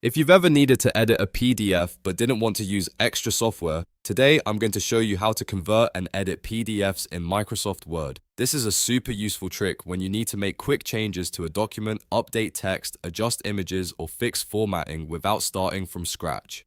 If you've ever needed to edit a PDF but didn't want to use extra software, today I'm going to show you how to convert and edit PDFs in Microsoft Word. This is a super useful trick when you need to make quick changes to a document, update text, adjust images, or fix formatting without starting from scratch.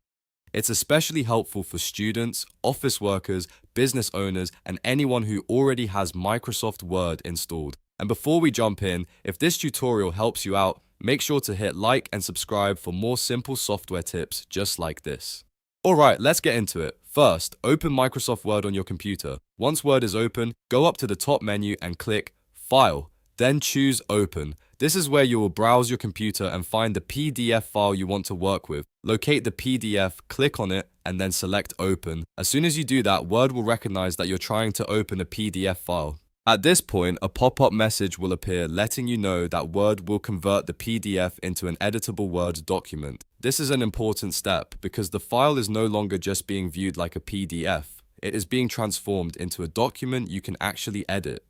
It's especially helpful for students, office workers, business owners, and anyone who already has Microsoft Word installed. And before we jump in, if this tutorial helps you out, make sure to hit like and subscribe for more simple software tips just like this. Alright, let's get into it. First, open Microsoft Word on your computer. Once Word is open, go up to the top menu and click File. Then choose Open. This is where you will browse your computer and find the PDF file you want to work with. Locate the PDF, click on it, and then select Open. As soon as you do that, Word will recognize that you're trying to open a PDF file. At this point, a pop-up message will appear letting you know that Word will convert the PDF into an editable Word document. This is an important step because the file is no longer just being viewed like a PDF. It is being transformed into a document you can actually edit.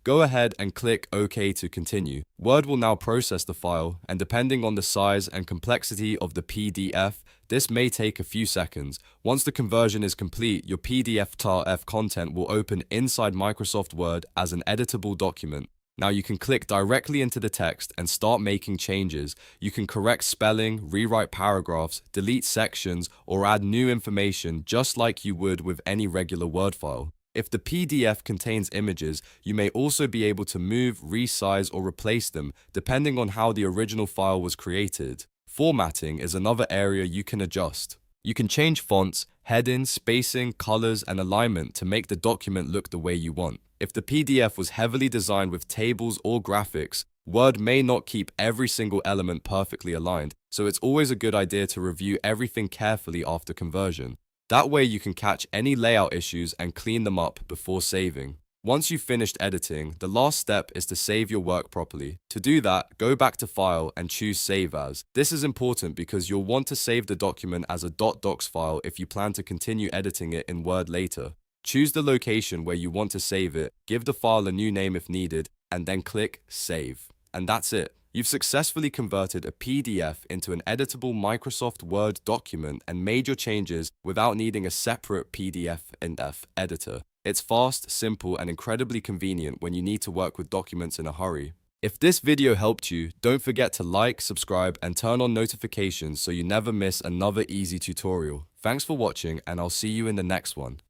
Go ahead and click OK to continue. Word will now process the file, and depending on the size and complexity of the PDF, this may take a few seconds. Once the conversion is complete, your PDF content will open inside Microsoft Word as an editable document. Now you can click directly into the text and start making changes. You can correct spelling, rewrite paragraphs, delete sections, or add new information just like you would with any regular Word file. If the PDF contains images, you may also be able to move, resize, or replace them, depending on how the original file was created. Formatting is another area you can adjust. You can change fonts, headings, spacing, colors, and alignment to make the document look the way you want. If the PDF was heavily designed with tables or graphics, Word may not keep every single element perfectly aligned, so it's always a good idea to review everything carefully after conversion. That way you can catch any layout issues and clean them up before saving. Once you've finished editing, the last step is to save your work properly. To do that, go back to File and choose Save As. This is important because you'll want to save the document as a .docx file if you plan to continue editing it in Word later. Choose the location where you want to save it, give the file a new name if needed, and then click Save. And that's it. You've successfully converted a PDF into an editable Microsoft Word document and made your changes without needing a separate PDF editor. It's fast, simple, and incredibly convenient when you need to work with documents in a hurry. If this video helped you, don't forget to like, subscribe, and turn on notifications so you never miss another easy tutorial. Thanks for watching, and I'll see you in the next one.